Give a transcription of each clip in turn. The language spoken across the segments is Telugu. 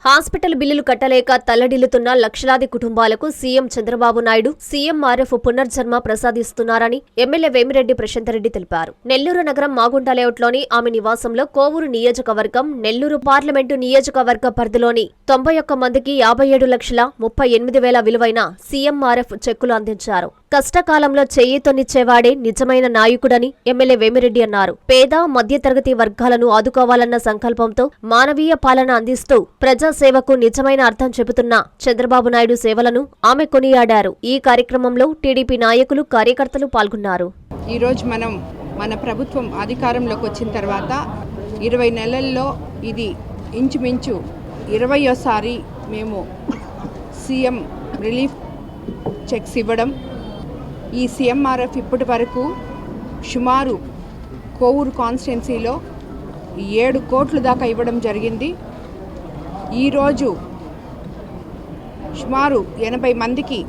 హాస్పిటల్ బిల్లులు కట్టలేక తల్లడిల్లుతున్న లక్షలాది కుటుంబాలకు సీఎం చంద్రబాబు నాయుడు సీఎంఆర్ఎఫ్ పునర్జన్మ ప్రసాదిస్తున్నారని ఎమ్మెల్యే వేమిరెడ్డి ప్రశాంతరెడ్డి తెలిపారు. నెల్లూరు నగరం మాగుంట లేఅవుట్లోని ఆమె నివాసంలో కోవూరు నియోజకవర్గం, నెల్లూరు పార్లమెంటు నియోజకవర్గ పరిధిలోని 91 మందికి 57,38,000 విలువైన సీఎంఆర్ఎఫ్ చెక్కులు అందించారు. కష్టకాలంలో చేయూతనిచ్చేవాడే నిజమైన నాయకుడని ఎమ్మెల్యే వేమిరెడ్డి అన్నారు. పేద, మధ్యతరగతి వర్గాలను ఆదుకోవాలన్న సంకల్పంతో మానవీయ పాలన అందిస్తూ ప్రజాసేవకు నిజమైన అర్థం చెబుతున్న చంద్రబాబు నాయుడు సేవలను ఆమె కొనియాడారు. ఈ కార్యక్రమంలో టీడీపీ నాయకులు, కార్యకర్తలు పాల్గొన్నారు. ఈరోజు మన ప్రభుత్వం అధికారంలోకి వచ్చిన తర్వాత 20 నెలల్లో ఇది ఇంచుమించు 20వ మేము సీఎం రిలీఫ్ చెక్స్ ఇవ్వడం. ఈ సీఎంఆర్ఎఫ్ ఇప్పటి వరకు సుమారు కోవూరు కాన్స్టిట్యున్సీలో 7 కోట్ల దాకా ఇవ్వడం జరిగింది. ఈరోజు సుమారు 80 మందికి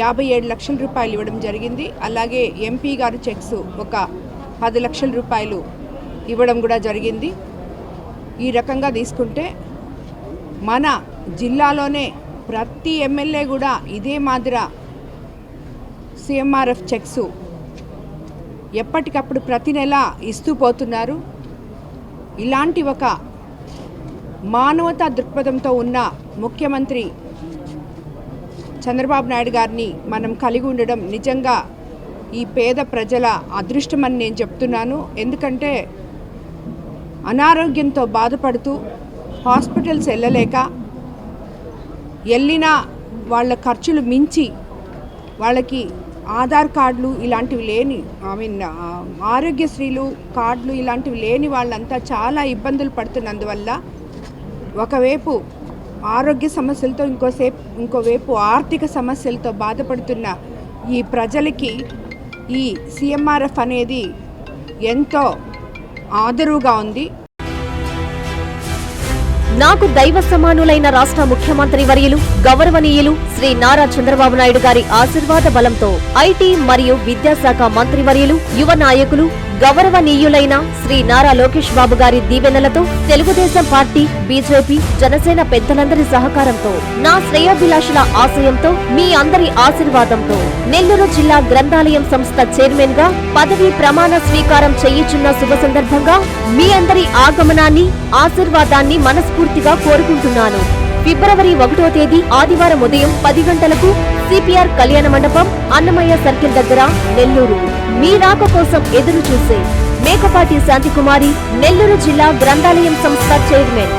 57 లక్షల రూపాయలు ఇవ్వడం జరిగింది. అలాగే ఎంపీ గారు చెక్స్ ఒక 10 లక్షల రూపాయలు ఇవ్వడం కూడా జరిగింది. ఈ రకంగా తీసుకుంటే మన జిల్లాలోనే ప్రతి ఎమ్మెల్యే కూడా ఇదే మాదిర సీఎంఆర్ఎఫ్ చెక్స్ ఎప్పటికప్పుడు ప్రతి నెల ఇస్తూ పోతున్నారు. ఇలాంటి ఒక మానవతా దృక్పథంతో ఉన్న ముఖ్యమంత్రి చంద్రబాబు నాయుడు గారిని మనం కలిగి ఉండడం నిజంగా ఈ పేద ప్రజల అదృష్టమని నేను చెప్తున్నాను. ఎందుకంటే అనారోగ్యంతో బాధపడుతూ హాస్పిటల్స్ వెళ్ళినా వాళ్ళ ఖర్చులు మించి వాళ్ళకి ఆధార్ కార్డులు ఇలాంటివి లేని ఆరోగ్యశ్రీలు కార్డులు ఇలాంటివి లేని వాళ్ళంతా చాలా ఇబ్బందులు పడుతున్నందువల్ల ఒకవైపు ఆరోగ్య సమస్యలతో ఇంకోవైపు ఆర్థిక సమస్యలతో బాధపడుతున్న ఈ ప్రజలకి ఈ సీఎంఆర్ఎఫ్ అనేది ఎంతో ఆదరువుగా ఉంది. నాకు దైవ సమానులైన రాష్ట్ర ముఖ్యమంత్రి వర్యులు గౌరవనీయులు శ్రీ నారా చంద్రబాబు నాయుడు గారి ఆశీర్వాద బలంతో ఐటీ మరియు విద్యాశాఖ మంత్రి వర్యులు, యువ నాయకులు గౌరవనీయులైన శ్రీ నారా లోకేష్ బాబు గారి దీవెనలతో, తెలుగుదేశం పార్టీ, బీజేపీ, జనసేన పెద్దలందరి సహకారంతో, నా శ్రేయోభిలాషుల ఆశయంతో, మీ అందరి ఆశీర్వాదంతో నెల్లూరు జిల్లా గ్రంథాలయం సంస్థ చైర్మన్ గా పదవీ ప్రమాణ స్వీకారం చేయుచున్న శుభ సందర్భంగా మీ అందరి ఆగమనాన్ని, ఆశీర్వాదాన్ని మనస్ఫూర్తిగా కోరుకుంటున్నాను. ఫిబ్రవరి 1వ తేదీ ఆదివారం ఉదయం 10 గంటలకు సిపిఆర్ కళ్యాణ మండపం, అన్నమయ్య సర్కిల్ దగ్గర, నెల్లూరు. మీ రాక కోసం ఎదురు చూసే మేకపాటి శాంతికుమారి, నెల్లూరు జిల్లా గ్రంథాలయం సంస్థ చైర్మన్.